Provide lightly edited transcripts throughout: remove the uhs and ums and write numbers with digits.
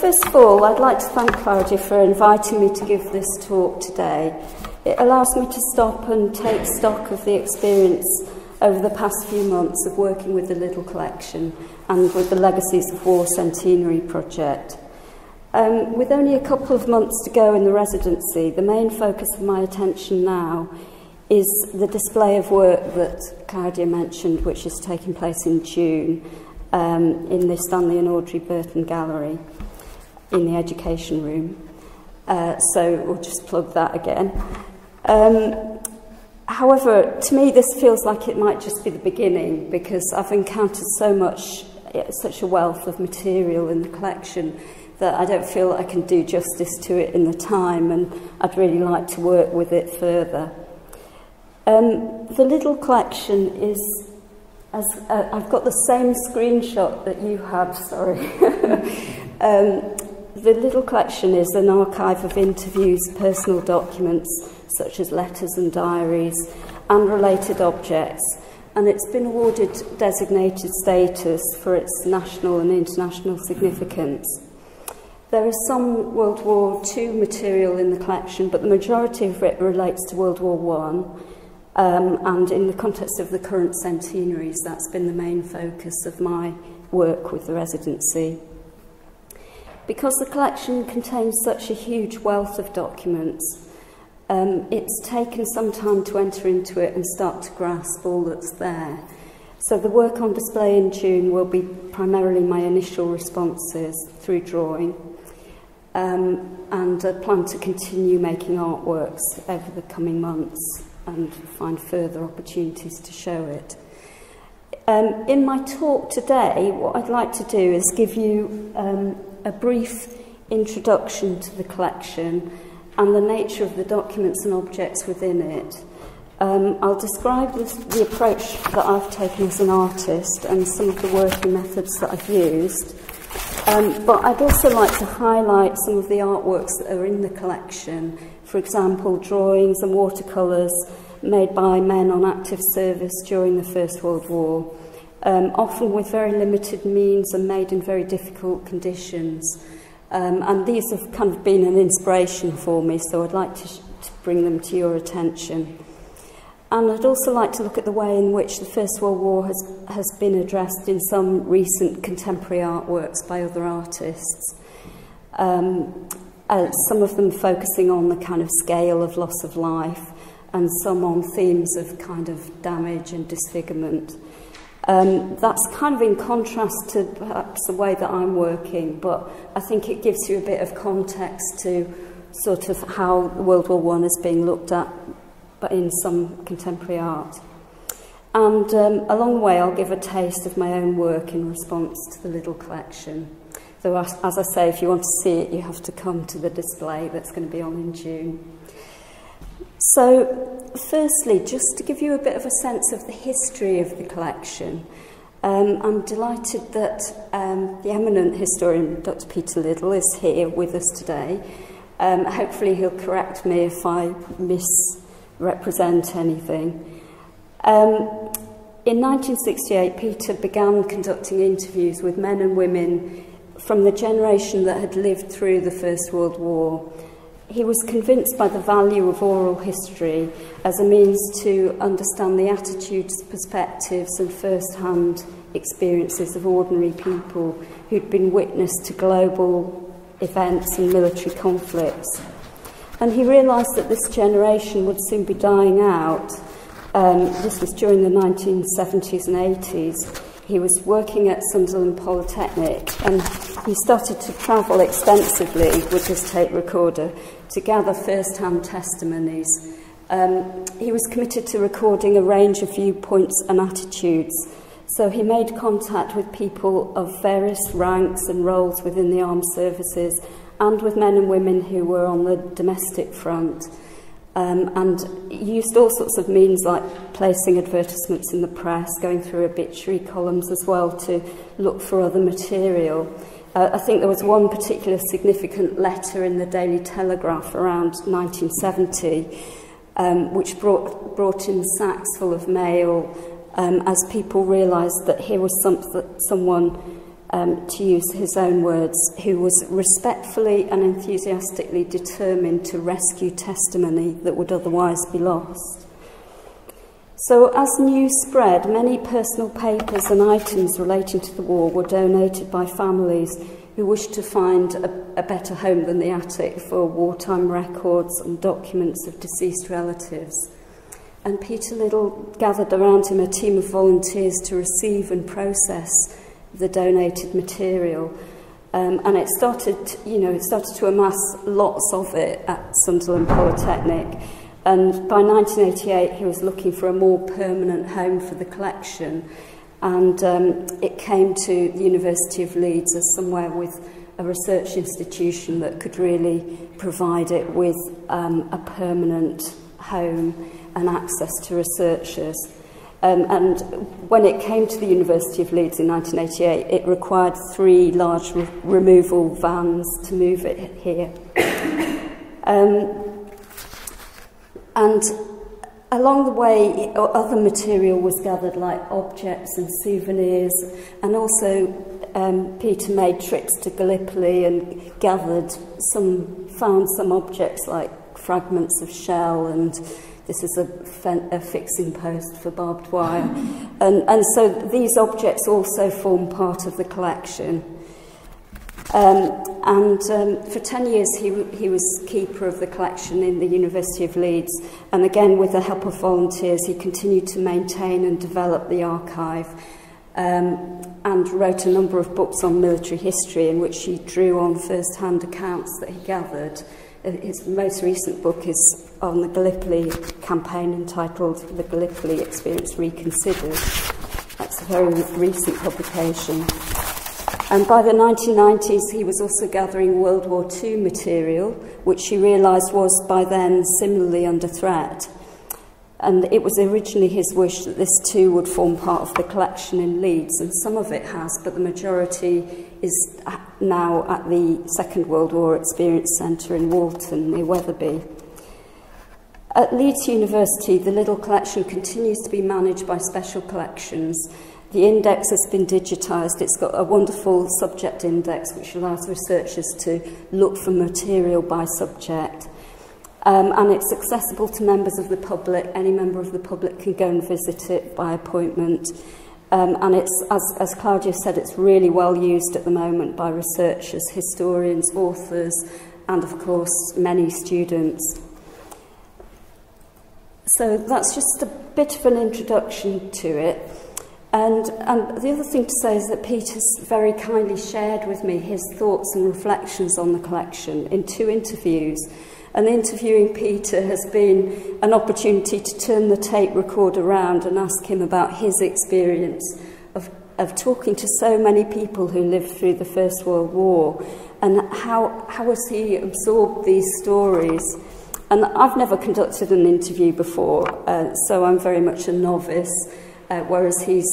First of all, I'd like to thank Claudia for inviting me to give this talk today. It allows me to stop and take stock of the experience over the past few months of working with the Little Collection and with the Legacies of War Centenary project. With only a couple of months to go in the residency, the main focus of my attention now is the display of work that Claudia mentioned, which is taking place in June in the Stanley and Audrey Burton Gallery in the Education Room. So we'll just plug that again. However, to me this feels like it might just be the beginning, because I've encountered such a wealth of material in the collection that I don't feel I can do justice to it in the time, and I'd really like to work with it further. The Little Collection is, I've got the same screenshot that you have, sorry. The Little Collection is an archive of interviews, personal documents, such as letters and diaries, and related objects, and it's been awarded designated status for its national and international significance. There is some World War II material in the collection, but the majority of it relates to World War I, and in the context of the current centenaries, that's been the main focus of my work with the residency. Because the collection contains such a huge wealth of documents, it's taken some time to enter into it and start to grasp all that's there. So the work on display in June will be primarily my initial responses through drawing, and I plan to continue making artworks over the coming months and find further opportunities to show it. In my talk today, what I'd like to do is give you a brief introduction to the collection and the nature of the documents and objects within it. I'll describe the approach that I've taken as an artist and some of the working methods that I've used. But I'd also like to highlight some of the artworks that are in the collection. For example, drawings and watercolours made by men on active service during the First World War, often with very limited means and made in very difficult conditions. And these have kind of been an inspiration for me, so I'd like to bring them to your attention. And I'd also like to look at the way in which the First World War has been addressed in some recent contemporary artworks by other artists. Some of them focusing on the kind of scale of loss of life, and some on themes of kind of damage and disfigurement. That's kind of in contrast to perhaps the way that I'm working, but I think it gives you a bit of context to sort of how World War I is being looked at, but in some contemporary art. And along the way, I'll give a taste of my own work in response to the Little Collection. Though, as I say, if you want to see it, you have to come to the display that's going to be on in June. So, firstly, just to give you a bit of a sense of the history of the collection, I'm delighted that the eminent historian, Dr. Peter Liddell, is here with us today. Hopefully he'll correct me if I misrepresent anything. In 1968, Peter began conducting interviews with men and women from the generation that had lived through the First World War. He was convinced by the value of oral history as a means to understand the attitudes, perspectives and first-hand experiences of ordinary people who'd been witness to global events and military conflicts. And he realised that this generation would soon be dying out. This was during the 1970s and 80s. He was working at Sunderland Polytechnic, and he started to travel extensively with his tape recorder to gather first-hand testimonies. He was committed to recording a range of viewpoints and attitudes, so he made contact with people of various ranks and roles within the armed services, and with men and women who were on the domestic front. And used all sorts of means like placing advertisements in the press, going through obituary columns as well to look for other material. I think there was one particular significant letter in the Daily Telegraph around 1970, which brought in sacks full of mail as people realised that here was someone to use his own words, who was respectfully and enthusiastically determined to rescue testimony that would otherwise be lost. So as news spread, many personal papers and items relating to the war were donated by families who wished to find a better home than the attic for wartime records and documents of deceased relatives. And Peter Liddell gathered around him a team of volunteers to receive and process the donated material. And it started to amass lots of it at Sunderland Polytechnic. And by 1988, he was looking for a more permanent home for the collection. And it came to the University of Leeds as somewhere with a research institution that could really provide it with a permanent home and access to researchers. And when it came to the University of Leeds in 1988, it required 3 large removal vans to move it here. And along the way, other material was gathered, like objects and souvenirs, and also Peter made trips to Gallipoli and found some objects like fragments of shell, and this is a fixing post for barbed wire. And so these objects also form part of the collection. For 10 years he was keeper of the collection in the University of Leeds, and again with the help of volunteers he continued to maintain and develop the archive, and wrote a number of books on military history in which he drew on first-hand accounts that he gathered. His most recent book is on the Gallipoli campaign, entitled The Gallipoli Experience Reconsidered. That's a very recent publication. And by the 1990s, he was also gathering World War II material, which he realised was by then similarly under threat. And it was originally his wish that this too would form part of the collection in Leeds, and some of it has, but the majority is now at the Second World War Experience Centre in Walton, near Wetherby. At Leeds University, the Liddell collection continues to be managed by Special Collections. The index has been digitised. It's got a wonderful subject index which allows researchers to look for material by subject. And it's accessible to members of the public. Any member of the public can go and visit it by appointment. And it's, as Claudia said, it's really well used at the moment by researchers, historians, authors, and of course many students. So that's just a bit of an introduction to it. And the other thing to say is that Peter's very kindly shared with me his thoughts and reflections on the collection in 2 interviews. And interviewing Peter has been an opportunity to turn the tape recorder around and ask him about his experience of talking to so many people who lived through the First World War, and how has he absorbed these stories. And I've never conducted an interview before, so I'm very much a novice, whereas he's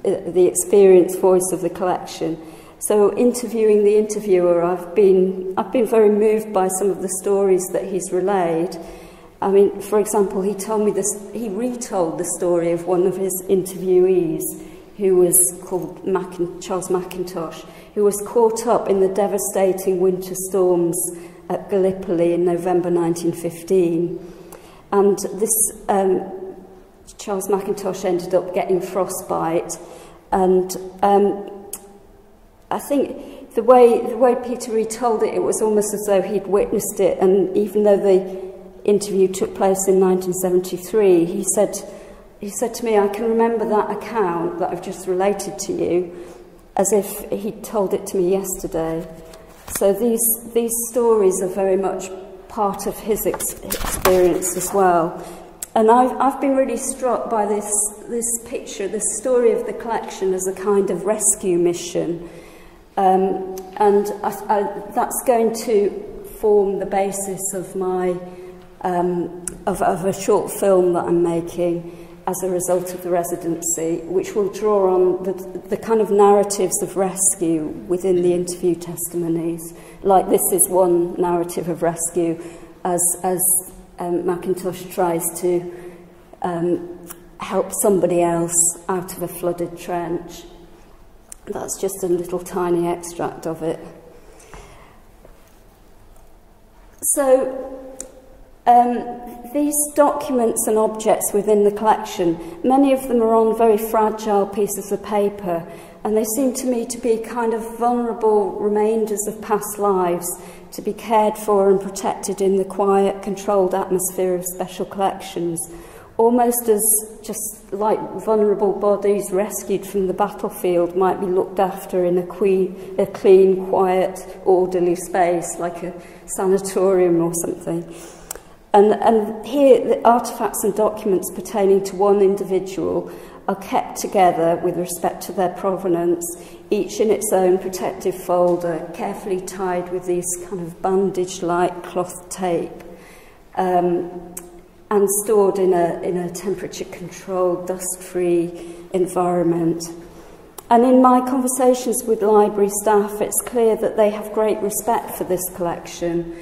the experienced voice of the collection. So interviewing the interviewer, I've been very moved by some of the stories that he's relayed. I mean, for example, he retold the story of one of his interviewees, who was called Charles Mackintosh, who was caught up in the devastating winter storms at Gallipoli in November 1915. And this Charles Mackintosh ended up getting frostbite, and I think the way Peter retold it, it was almost as though he'd witnessed it. And even though the interview took place in 1973, he said to me, "I can remember that account that I've just related to you as if he'd told it to me yesterday." So these stories are very much part of his experience as well. And I've been really struck by this picture, this story of the collection as a kind of rescue mission. And that's going to form the basis of my of a short film that I'm making as a result of the residency, which will draw on the kind of narratives of rescue within the interview testimonies. Like this is one narrative of rescue, as Mackintosh tries to help somebody else out of a flooded trench. That's just a little tiny extract of it. So, these documents and objects within the collection, many of them are on very fragile pieces of paper, and they seem to me to be kind of vulnerable remainders of past lives, to be cared for and protected in the quiet, controlled atmosphere of special collections, almost as just like vulnerable bodies rescued from the battlefield might be looked after in a clean, quiet, orderly space, like a sanatorium or something. And here, the artefacts and documents pertaining to one individual are kept together with respect to their provenance, each in its own protective folder, carefully tied with these kind of bandage-like cloth tape, and stored in a temperature-controlled, dust-free environment. And in my conversations with library staff, it's clear that they have great respect for this collection.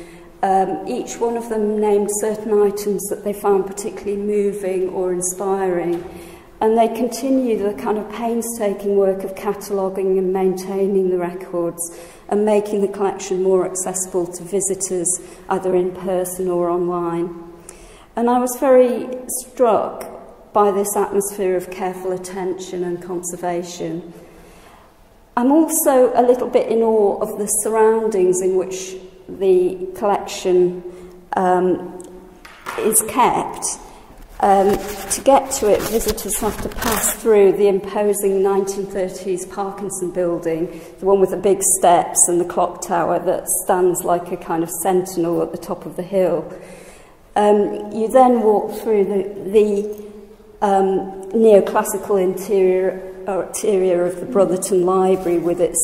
Each one of them named certain items that they found particularly moving or inspiring, and they continue the kind of painstaking work of cataloguing and maintaining the records and making the collection more accessible to visitors, either in person or online. And I was very struck by this atmosphere of careful attention and conservation. I'm also a little bit in awe of the surroundings in which the collection is kept. To get to it, visitors have to pass through the imposing 1930s Parkinson building, the one with the big steps and the clock tower that stands like a kind of sentinel at the top of the hill. You then walk through the neoclassical interior of the Brotherton Library with its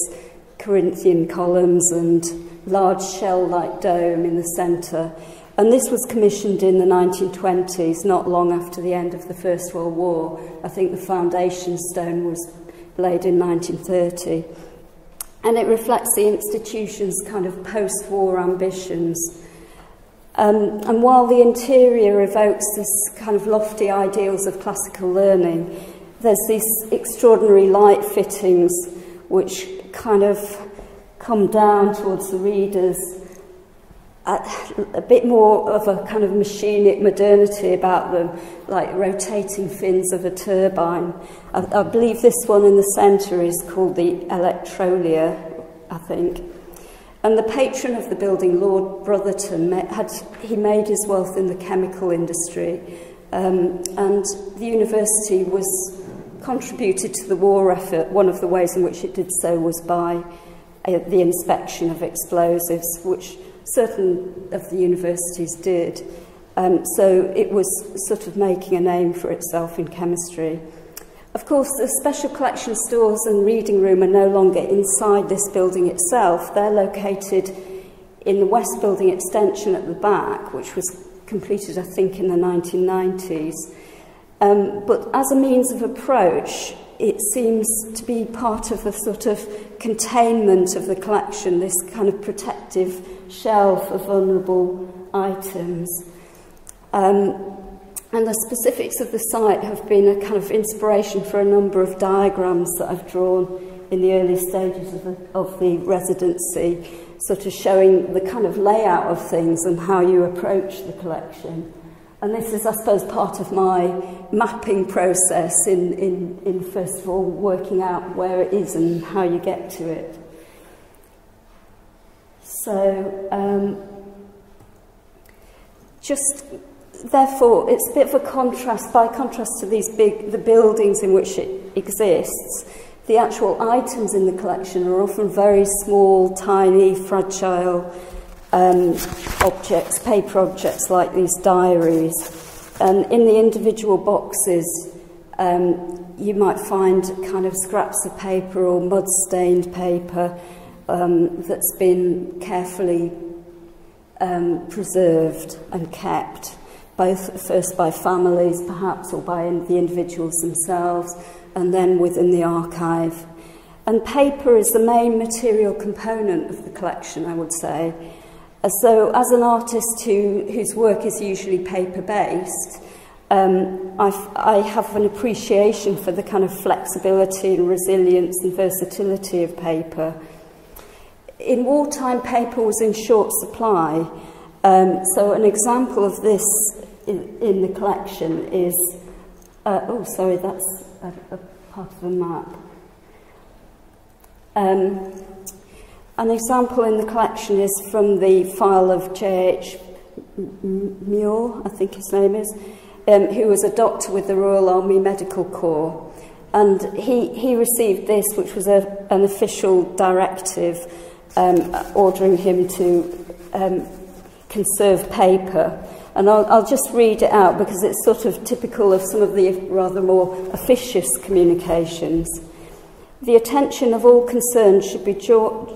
Corinthian columns and large shell-like dome in the centre. And this was commissioned in the 1920s, not long after the end of the First World War. I think the foundation stone was laid in 1930. And it reflects the institution's kind of post-war ambitions. And while the interior evokes this kind of lofty ideals of classical learning, there's these extraordinary light fittings which kind of come down towards the readers, a bit more of a kind of machinic modernity about them, like rotating fins of a turbine. I believe this one in the centre is called the Electrolia, I think. And the patron of the building, Lord Brotherton, he made his wealth in the chemical industry, and the university was contributed to the war effort. One of the ways in which it did so was by the inspection of explosives, which certain of the universities did. So it was sort of making a name for itself in chemistry. Of course, the special collection stores and reading room are no longer inside this building itself. They're located in the West Building extension at the back, which was completed, I think, in the 1990s. But as a means of approach, it seems to be part of a sort of containment of the collection, this kind of protective shelf of vulnerable items. And the specifics of the site have been a kind of inspiration for a number of diagrams that I've drawn in the early stages of the residency, sort of showing the kind of layout of things and how you approach the collection. And this is, I suppose, part of my mapping process in first of all, working out where it is and how you get to it. So, therefore, it's a bit of a contrast, by contrast to the buildings in which it exists. The actual items in the collection are often very small, tiny, fragile objects, paper objects like these diaries. And in the individual boxes, you might find kind of scraps of paper or mud-stained paper that's been carefully preserved and kept, both first by families perhaps or by the individuals themselves, and then within the archive. And paper is the main material component of the collection, I would say. So as an artist whose work is usually paper-based, I have an appreciation for the kind of flexibility and resilience and versatility of paper. In wartime, paper was in short supply, so an example of this in the collection is, oh sorry, that's a part of a map. An example in the collection is from the file of J.H. Muir, I think his name is, who was a doctor with the Royal Army Medical Corps. And he received this, which was an official directive ordering him to conserve paper. And I'll just read it out because it's sort of typical of some of the rather more officious communications. The attention of all concerned should be drawn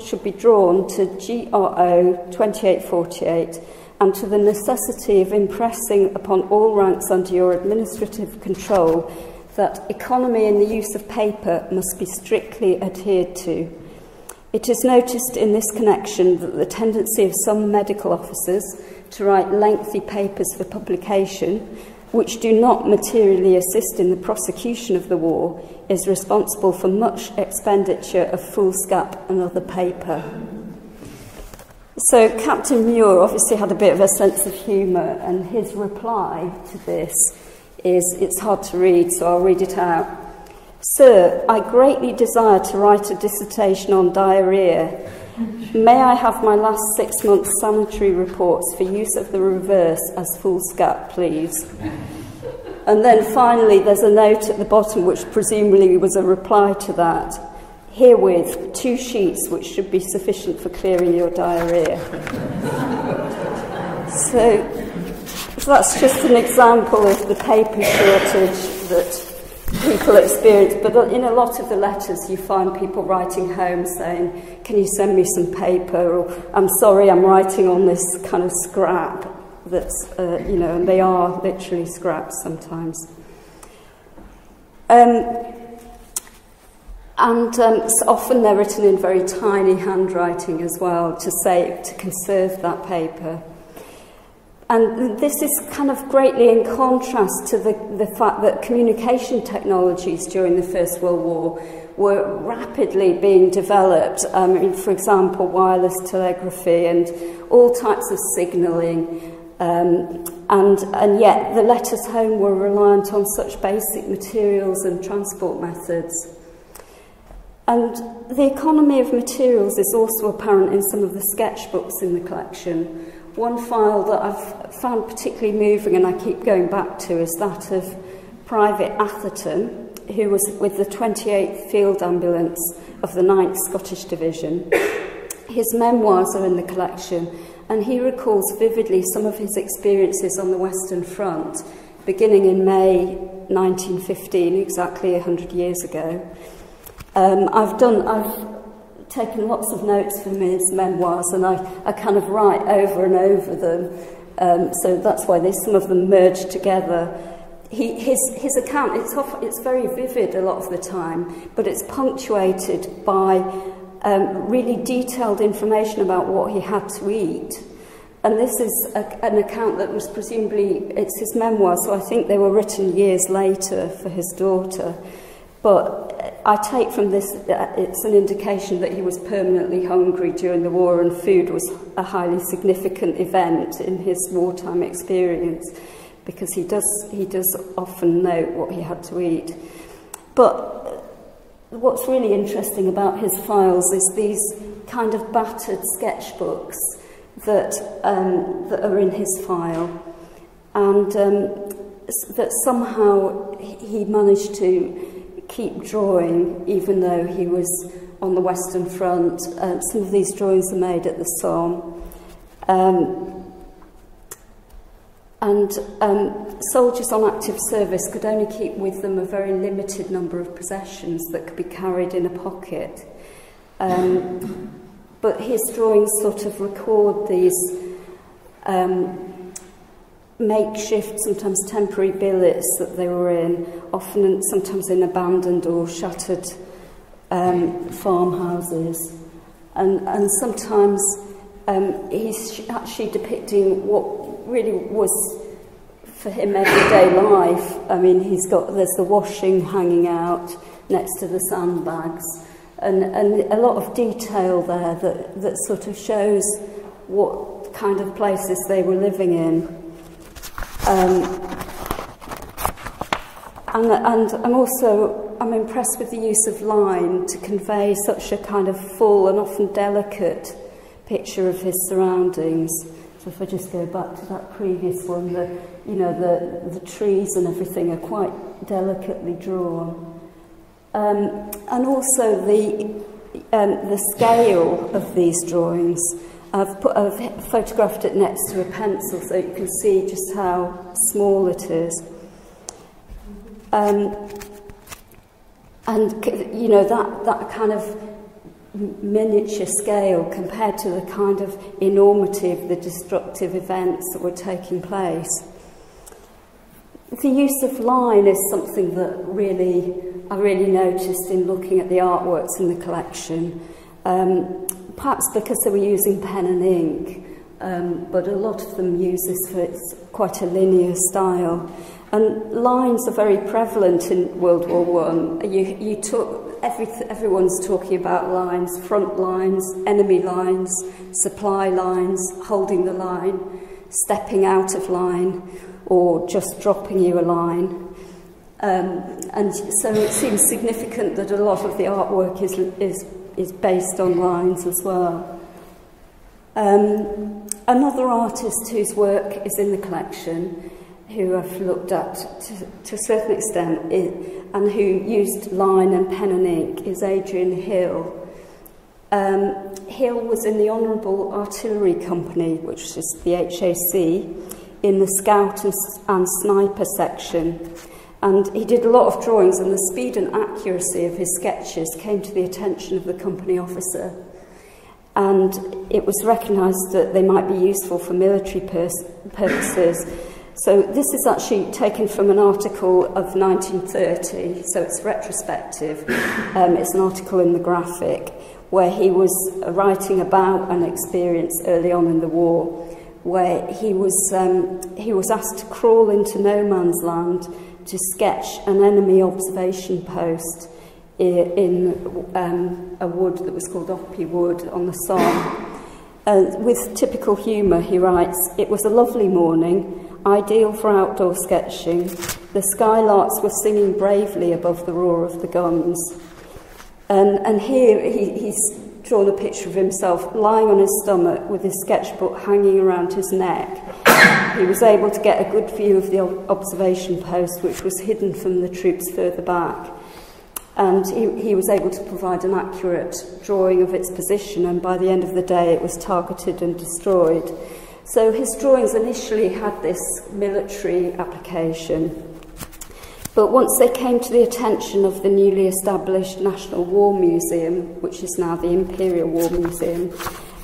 to GRO 2848 and to the necessity of impressing upon all ranks under your administrative control that economy in the use of paper must be strictly adhered to. It is noticed in this connection that the tendency of some medical officers to write lengthy papers for publication, which do not materially assist in the prosecution of the war, is responsible for much expenditure of foolscap and other paper. So Captain Muir obviously had a bit of a sense of humour, and his reply to this is, it's hard to read, so I'll read it out. Sir, I greatly desire to write a dissertation on diarrhoea. May I have my last 6 months' sanitary reports for use of the reverse as foolscap, please? And then finally, there's a note at the bottom which presumably was a reply to that. Herewith, 2 sheets which should be sufficient for clearing your diarrhoea. So that's just an example of the paper shortage that people experience. But in a lot of the letters, you find people writing home saying, can you send me some paper? Or, I'm sorry, I'm writing on this kind of scrap that's, and they are literally scraps sometimes. So often they're written in very tiny handwriting as well to conserve that paper. And this is kind of greatly in contrast to the fact that communication technologies during the First World War were rapidly being developed. For example, wireless telegraphy and all types of signalling. And yet the letters home were reliant on such basic materials and transport methods. And the economy of materials is also apparent in some of the sketchbooks in the collection. One file that I've found particularly moving and I keep going back to is that of Private Atherton, who was with the 28th Field Ambulance of the 9th Scottish Division. His memoirs are in the collection, and he recalls vividly some of his experiences on the Western Front, beginning in May 1915, exactly 100 years ago. I've taken lots of notes from his memoirs, and I kind of write over and over them, so that's why some of them merge together. His account, it's very vivid a lot of the time, but it's punctuated by really detailed information about what he had to eat. And this is an account that was presumably, it's his memoir, so I think they were written years later for his daughter. But I take from this that it's an indication that he was permanently hungry during the war, and food was a highly significant event in his wartime experience, because he does often note what he had to eat. But what's really interesting about his files is these kind of battered sketchbooks that are in his file, and that somehow he managed to keep drawing even though he was on the Western Front. Some of these drawings are made at the Somme. Soldiers on active service could only keep with them a very limited number of possessions that could be carried in a pocket. But his drawings sort of record these makeshift, sometimes temporary billets that they were in, sometimes in abandoned or shattered farmhouses. And sometimes he's actually depicting what really was for him, everyday life. I mean, there's the washing hanging out next to the sandbags, and a lot of detail there that sort of shows what kind of places they were living in. And I'm impressed with the use of line to convey such a kind of full and often delicate picture of his surroundings. So if I just go back to that previous one, the trees and everything are quite delicately drawn. And also the scale of these drawings. I've photographed it next to a pencil so you can see just how small it is. And that kind of miniature scale compared to the kind of enormity of the destructive events that were taking place. The use of line is something that I really noticed in looking at the artworks in the collection, perhaps because they were using pen and ink, but a lot of them use this for its quite a linear style. And lines are very prevalent in World War I. Everyone's talking about lines: front lines, enemy lines, supply lines, holding the line, stepping out of line, or just dropping you a line. And so it seems significant that a lot of the artwork is based on lines as well. Another artist whose work is in the collection, who I've looked at to a certain extent, and who used line and pen and ink, is Adrian Hill. Hill was in the Honourable Artillery Company, which is the HAC, in the Scout and Sniper section. And he did a lot of drawings, and the speed and accuracy of his sketches came to the attention of the company officer. And it was recognised that they might be useful for military purposes. So this is actually taken from an article of 1930, so it's retrospective. It's an article in the Graphic where he was writing about an experience early on in the war, where he was asked to crawl into no man's land to sketch an enemy observation post in a wood that was called Oppie Wood on the Somme. With typical humour, he writes, "It was a lovely morning, ideal for outdoor sketching. The skylarks were singing bravely above the roar of the guns." And here he's drawn a picture of himself lying on his stomach with his sketchbook hanging around his neck. He was able to get a good view of the observation post, which was hidden from the troops further back. And he was able to provide an accurate drawing of its position, and by the end of the day it was targeted and destroyed. So his drawings initially had this military application, but once they came to the attention of the newly established National War Museum, which is now the Imperial War Museum,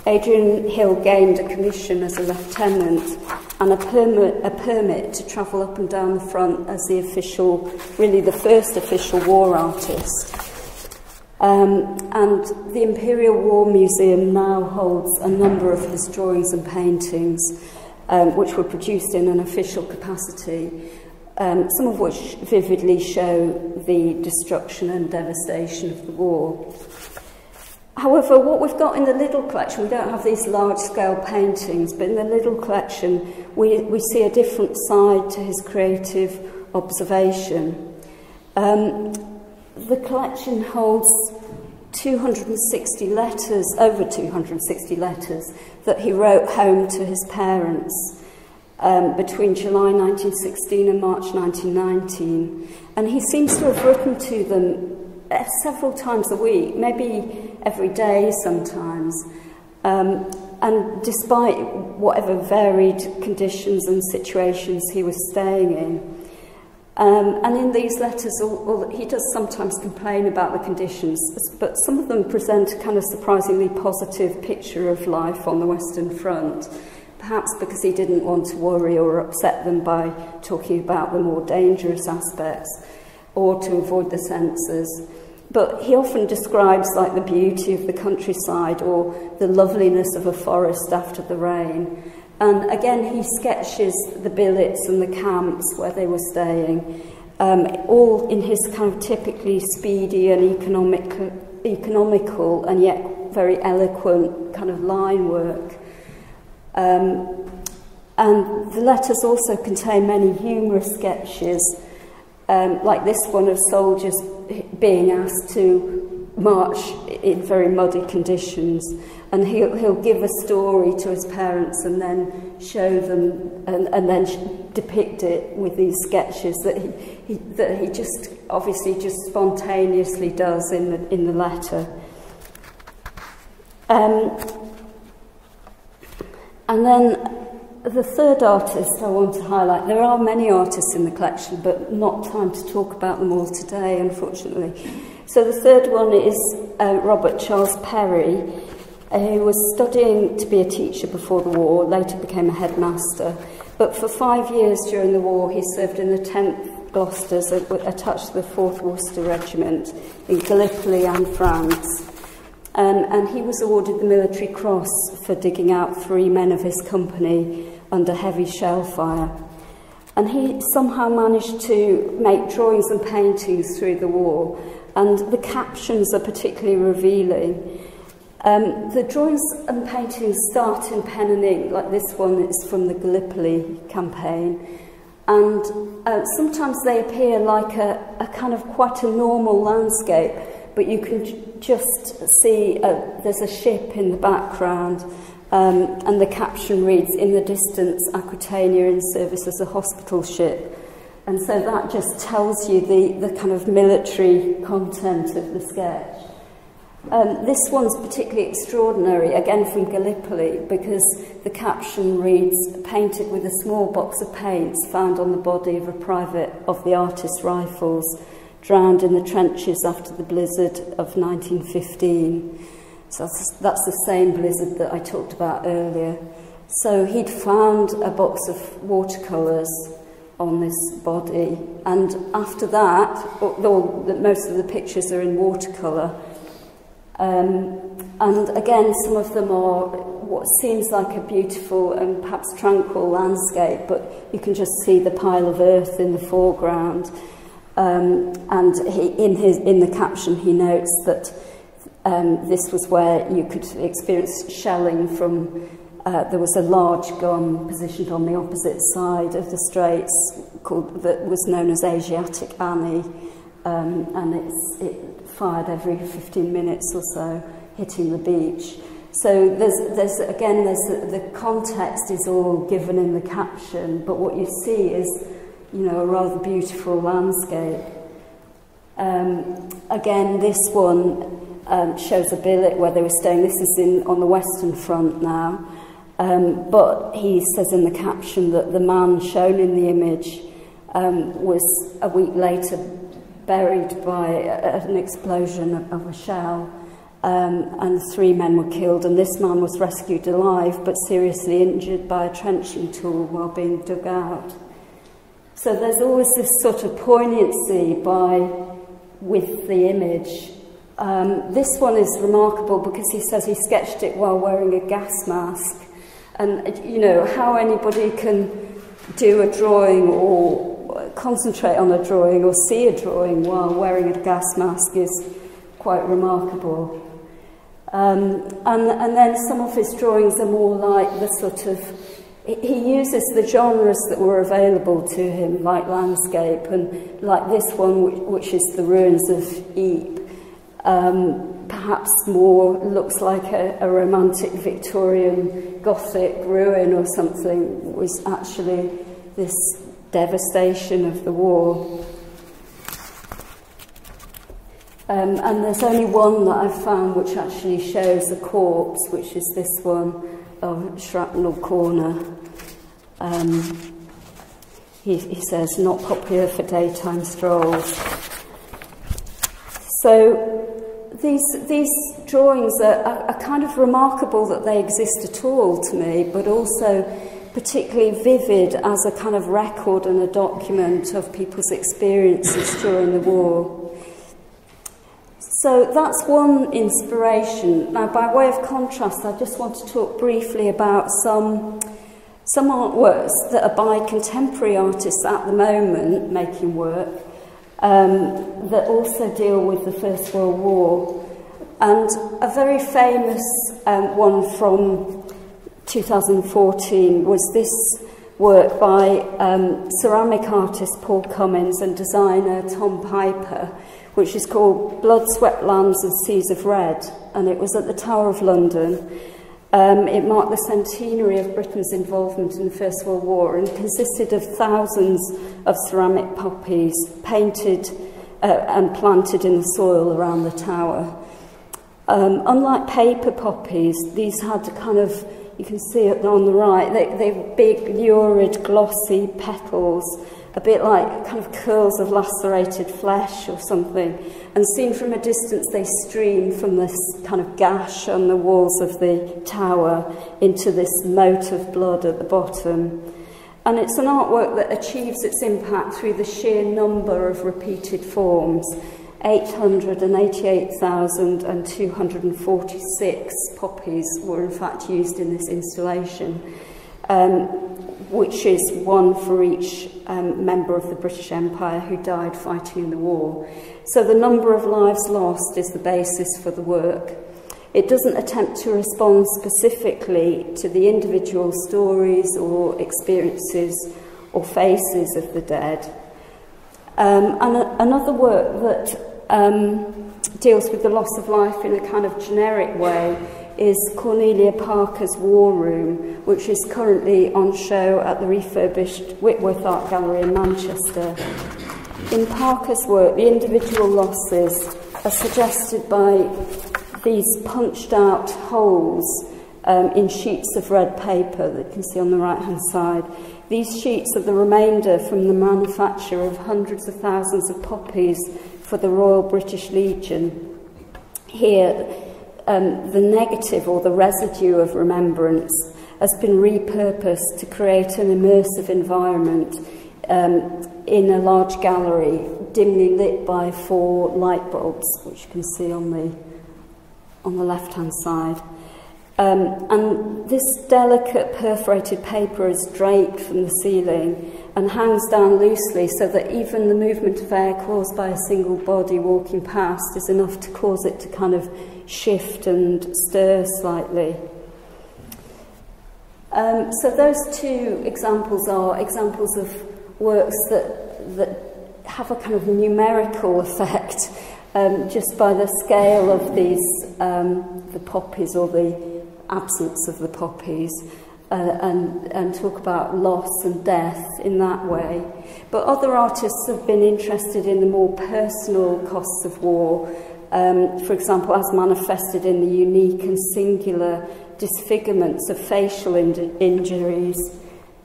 Adrian Hill gained a commission as a lieutenant and a permit to travel up and down the front as the first official war artist. And the Imperial War Museum now holds a number of his drawings and paintings, which were produced in an official capacity, some of which vividly show the destruction and devastation of the war. However, what we've got in the Little collection, we don't have these large-scale paintings, but in the Little collection we see a different side to his creative observation. The collection holds 260 letters, over 260 letters, that he wrote home to his parents between July 1916 and March 1919. And he seems to have written to them several times a week, maybe every day sometimes. And despite whatever varied conditions and situations he was staying in. And in these letters, he does sometimes complain about the conditions, but some of them present a kind of surprisingly positive picture of life on the Western Front, perhaps because he didn't want to worry or upset them by talking about the more dangerous aspects, or to avoid the censors. but he often describes like the beauty of the countryside or the loveliness of a forest after the rain. And again, he sketches the billets and the camps where they were staying, all in his kind of typically speedy and economical and yet very eloquent kind of line work. And the letters also contain many humorous sketches, like this one of soldiers being asked to march in very muddy conditions, and he'll give a story to his parents and then show them and then depict it with these sketches that he just obviously just spontaneously does in the letter. And then the third artist I want to highlight, there are many artists in the collection, but not time to talk about them all today, unfortunately. So the third one is Robert Charles Perry, who was studying to be a teacher before the war, later became a headmaster. But for 5 years during the war, he served in the 10th Gloucesters, attached to the 4th Worcester Regiment in Gallipoli and France. And he was awarded the Military Cross for digging out 3 men of his company under heavy shell fire. And he somehow managed to make drawings and paintings through the war, and the captions are particularly revealing. The drawings and paintings start in pen and ink, like this one is from the Gallipoli campaign, and sometimes they appear like a kind of quite a normal landscape, but you can just see there's a ship in the background, and the caption reads, "In the distance, Aquitania in service as a hospital ship." And so that just tells you the kind of military content of the sketch. This one's particularly extraordinary, again from Gallipoli, because the caption reads, "Painted with a small box of paints found on the body of a private of the Artist's Rifles, drowned in the trenches after the blizzard of 1915. So that's the same blizzard that I talked about earlier. So he'd found a box of watercolours on this body, and after that, although most of the pictures are in watercolour, and again some of them are what seems like a beautiful and perhaps tranquil landscape, but you can just see the pile of earth in the foreground. And in the caption he notes that this was where you could experience shelling from, there was a large gun positioned on the opposite side of the Straits that was known as Asiatic Annie, and it fired every 15 minutes or so, hitting the beach. So the context is all given in the caption, but what you see is, you know, a rather beautiful landscape. Again, this one shows a billet where they were staying. This is on the Western Front now. But he says in the caption that the man shown in the image was a week later buried by an explosion of a shell, and 3 men were killed, and this man was rescued alive but seriously injured by a trenching tool while being dug out. So there's always this sort of poignancy with the image. This one is remarkable because he says he sketched it while wearing a gas mask. And, you know, how anybody can do a drawing or concentrate on a drawing or see a drawing while wearing a gas mask is quite remarkable. And then some of his drawings are more like the sort of, he uses the genres that were available to him, like landscape, and like this one, which is the ruins of Ypres. Perhaps more looks like a romantic Victorian Gothic ruin or something, was actually this devastation of the war. And there's only one that I've found which actually shows a corpse, which is this one of Shrapnel Corner. He says, not popular for daytime strolls. So these drawings are kind of remarkable that they exist at all to me, but also particularly vivid as a kind of record and a document of people's experiences during the war. So that's one inspiration. Now, by way of contrast, I just want to talk briefly about some artworks that are by contemporary artists at the moment making work that also deal with the First World War. And a very famous one from 2014 was this work by ceramic artist Paul Cummins and designer Tom Piper, which is called Blood, Sweat, Lands and Seas of Red, and it was at the Tower of London. It marked the centenary of Britain's involvement in the First World War and consisted of thousands of ceramic poppies painted and planted in the soil around the tower. Unlike paper poppies, these had a kind of, you can see it on the right, they were big, lurid, glossy petals, a bit like kind of curls of lacerated flesh or something. And seen from a distance, they stream from this kind of gash on the walls of the tower into this moat of blood at the bottom. And it's an artwork that achieves its impact through the sheer number of repeated forms. 888,246 poppies were in fact used in this installation, which is one for each member of the British Empire who died fighting in the war. So the number of lives lost is the basis for the work. It doesn't attempt to respond specifically to the individual stories or experiences or faces of the dead. And another work that deals with the loss of life in a kind of generic way is Cornelia Parker's War Room, which is currently on show at the refurbished Whitworth Art Gallery in Manchester. In Parker's work, the individual losses are suggested by these punched out holes in sheets of red paper that you can see on the right-hand side. These sheets are the remainder from the manufacture of hundreds of thousands of poppies for the Royal British Legion. Here, the negative or the residue of remembrance has been repurposed to create an immersive environment in a large gallery, dimly lit by 4 light bulbs, which you can see on the left-hand side. And this delicate perforated paper is draped from the ceiling and hangs down loosely so that even the movement of air caused by a single body walking past is enough to cause it to kind of shift and stir slightly. So those two examples are examples of works that have a kind of numerical effect just by the scale of these, the poppies or the absence of the poppies, and talk about loss and death in that way. But other artists have been interested in the more personal costs of war, for example, as manifested in the unique and singular disfigurements of facial injuries.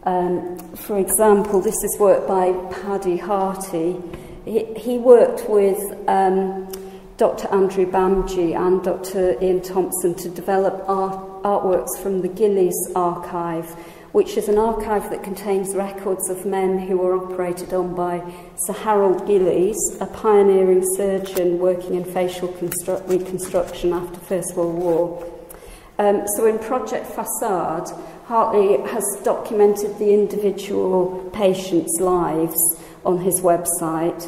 For example, this is work by Paddy Harty. He worked with Dr. Andrew Bamji and Dr. Ian Thompson to develop artworks from the Gillies archive, which is an archive that contains records of men who were operated on by Sir Harold Gillies, a pioneering surgeon working in facial reconstruction after First World War. So in Project Facade, Hartley has documented the individual patients' lives on his website.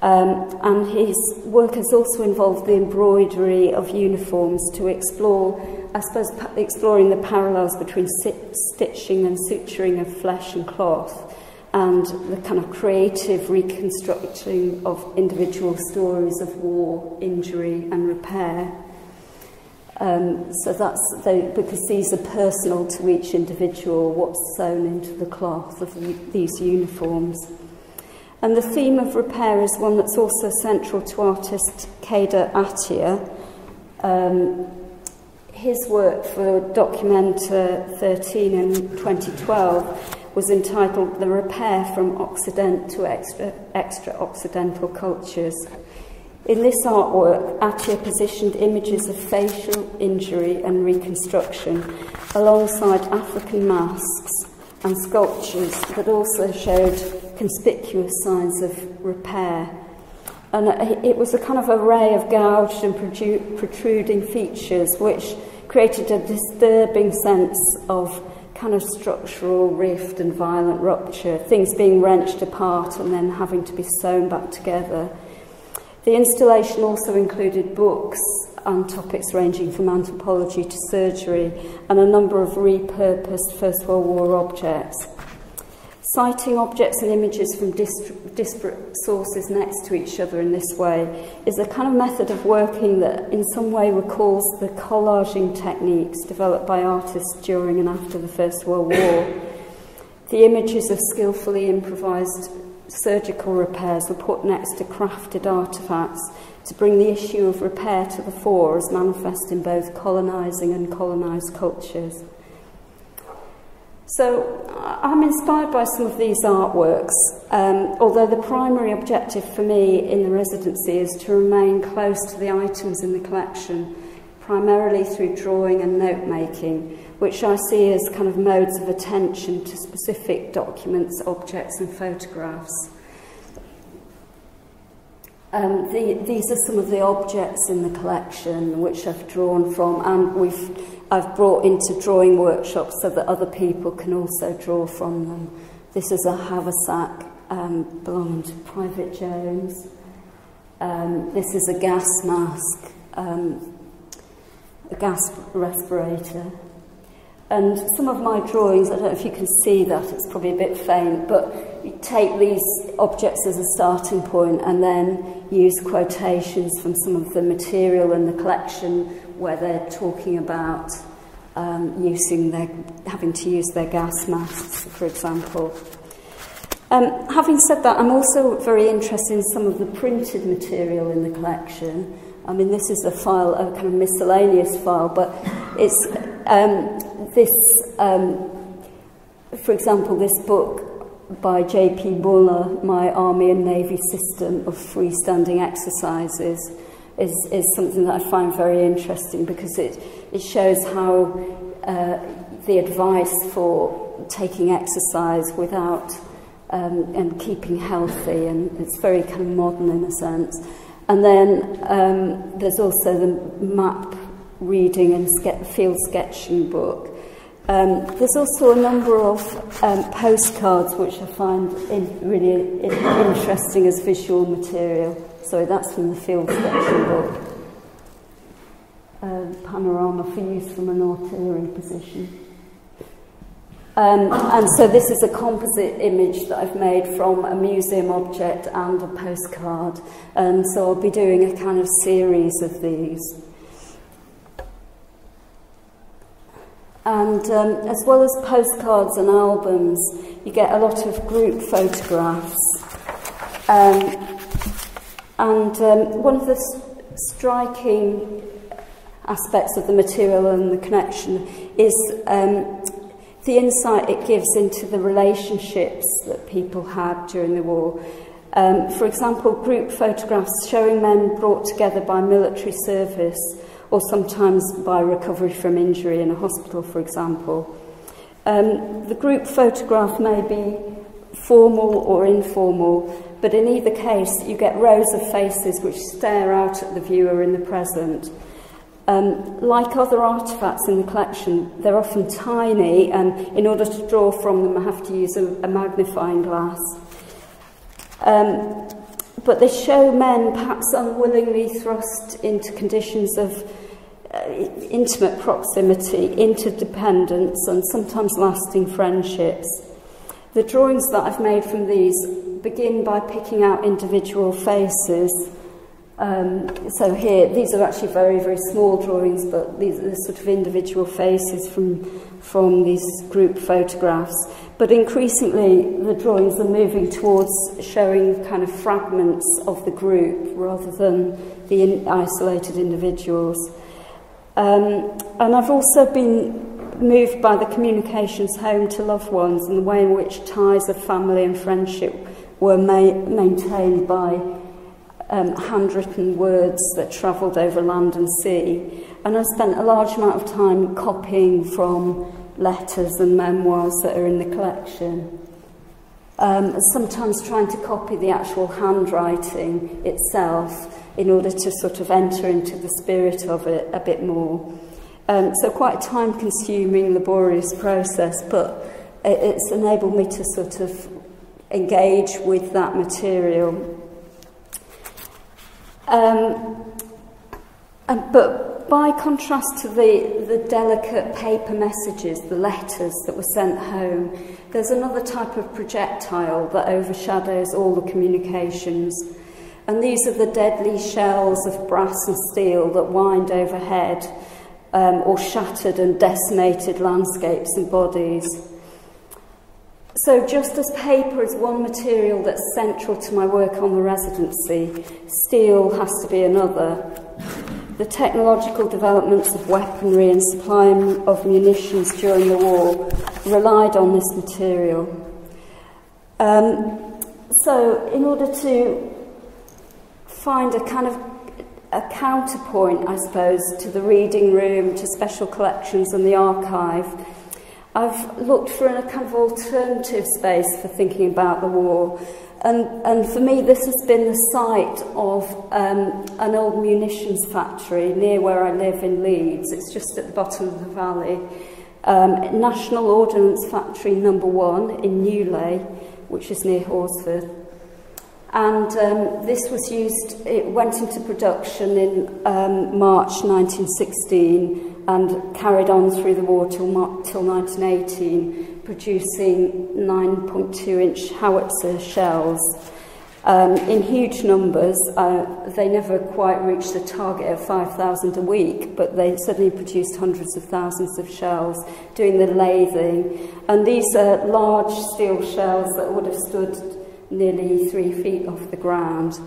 And his work has also involved the embroidery of uniforms to explore, I suppose, exploring the parallels between stitching and suturing of flesh and cloth, and the kind of creative reconstructing of individual stories of war, injury and repair. So that's because these are personal to each individual, what's sewn into the cloth of these uniforms. And the theme of repair is one that's also central to artist Keda Attia. His work for Documenta 13 in 2012 was entitled The Repair from Occident to Extra-Occidental Cultures. In this artwork, Attia positioned images of facial injury and reconstruction alongside African masks and sculptures that also showed conspicuous signs of repair. And it was a kind of array of gouged and protruding features which created a disturbing sense of kind of structural rift and violent rupture, things being wrenched apart and then having to be sewn back together. The installation also included books on topics ranging from anthropology to surgery and a number of repurposed First World War objects. Citing objects and images from disparate sources next to each other in this way is a kind of method of working that in some way recalls the collaging techniques developed by artists during and after the First World War. The images of skillfully improvised surgical repairs were put next to crafted artefacts to bring the issue of repair to the fore as manifest in both colonising and colonised cultures. So I'm inspired by some of these artworks, although the primary objective for me in the residency is to remain close to the items in the collection, primarily through drawing and note-making, which I see as kind of modes of attention to specific documents, objects and photographs. These are some of the objects in the collection which I've drawn from, and I've brought into drawing workshops so that other people can also draw from them. This is a haversack belonging to Private Jones. This is a gas mask, a gas respirator. And some of my drawings, I don't know if you can see that, it's probably a bit faint, but you take these objects as a starting point and then use quotations from some of the material in the collection where they're talking about having to use their gas masks, for example. Having said that, I'm also very interested in some of the printed material in the collection. I mean, this is a file, a kind of miscellaneous file, but it's for example, this book by J.P. Muller, My Army and Navy System of Freestanding Exercises, is something that I find very interesting because it shows how the advice for taking exercise without and keeping healthy, and it's very kind of modern in a sense. And then there's also the map reading and field sketching book. There's also a number of postcards which I find really interesting as visual material. Sorry, that's from the field sketching book. Panorama for use from an artillery position. And so this is a composite image that I've made from a museum object and a postcard. And so I'll be doing a kind of series of these. And as well as postcards and albums, you get a lot of group photographs. One of the striking aspects of the material and the connection is the insight it gives into the relationships that people had during the war. For example, group photographs showing men brought together by military service or sometimes by recovery from injury in a hospital, for example. The group photograph may be formal or informal, but in either case you get rows of faces which stare out at the viewer in the present. Like other artefacts in the collection, they're often tiny, and in order to draw from them I have to use a magnifying glass. But they show men perhaps unwillingly thrust into conditions of intimate proximity, interdependence, and sometimes lasting friendships. The drawings that I've made from these begin by picking out individual faces. So here, these are actually very, very small drawings, but these are the sort of individual faces from these group photographs. But increasingly, the drawings are moving towards showing kind of fragments of the group rather than the isolated individuals. And I've also been moved by the communications home to loved ones and the way in which ties of family and friendship were maintained by handwritten words that travelled over land and sea. And I spent a large amount of time copying from letters and memoirs that are in the collection. sometimes trying to copy the actual handwriting itself in order to sort of enter into the spirit of it a bit more. So quite a time-consuming, laborious process, but it's enabled me to sort of engage with that material. But by contrast to the delicate paper messages, the letters that were sent home, there's another type of projectile that overshadows all the communications. And these are the deadly shells of brass and steel that wind overhead, or shattered and decimated landscapes and bodies. So just as paper is one material that's central to my work on the residency, steel has to be another. The technological developments of weaponry and supply of munitions during the war relied on this material. So in order to find a kind of a counterpoint, I suppose, to the reading room, to special collections and the archive, I've looked for a kind of alternative space for thinking about the war. And for me, this has been the site of an old munitions factory near where I live in Leeds. It's just at the bottom of the valley. National Ordnance Factory number 1 in Newley, which is near Horsforth. And this was used, it went into production in March 1916 and carried on through the war till 1918, producing 9.2-inch howitzer shells in huge numbers. They never quite reached the target of 5,000 a week, but they certainly produced hundreds of thousands of shells, doing the lathing. And these are large steel shells that would have stood nearly 3 feet off the ground.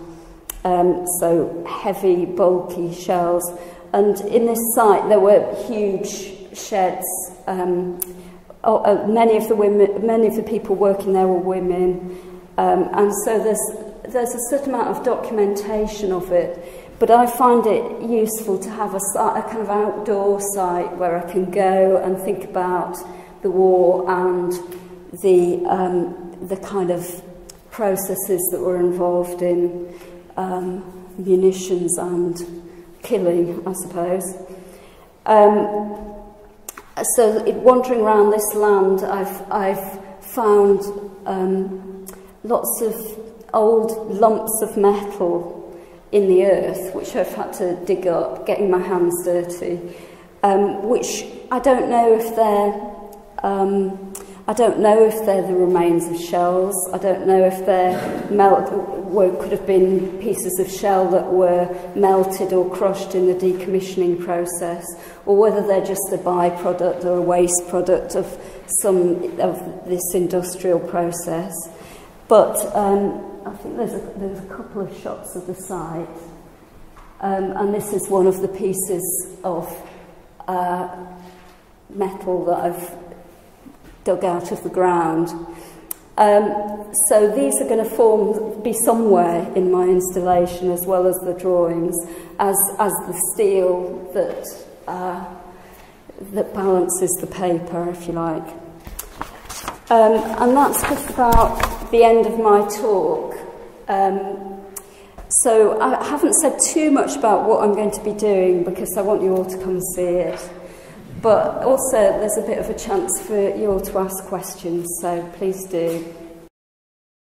So heavy, bulky shells. And in this site there were huge sheds. Many of the people working there were women, and so there's a certain amount of documentation of it. But I find it useful to have a kind of outdoor site where I can go and think about the war and the kind of processes that were involved in munitions and killing, I suppose. So wandering around this land, I've found lots of old lumps of metal in the earth, which I've had to dig up, getting my hands dirty, which I don't know if they're the remains of shells. I don't know if could have been pieces of shell that were melted or crushed in the decommissioning process, or whether they're just a byproduct or a waste product of this industrial process. But I think there's a couple of shots of the site, and this is one of the pieces of metal that I've dug out of the ground. So these are going to be somewhere in my installation, as well as the drawings, as the steel that balances the paper, if you like. And that's just about the end of my talk. So I haven't said too much about what I'm going to be doing, because I want you all to come and see it. But also there's a bit of a chance for you all to ask questions, so please do.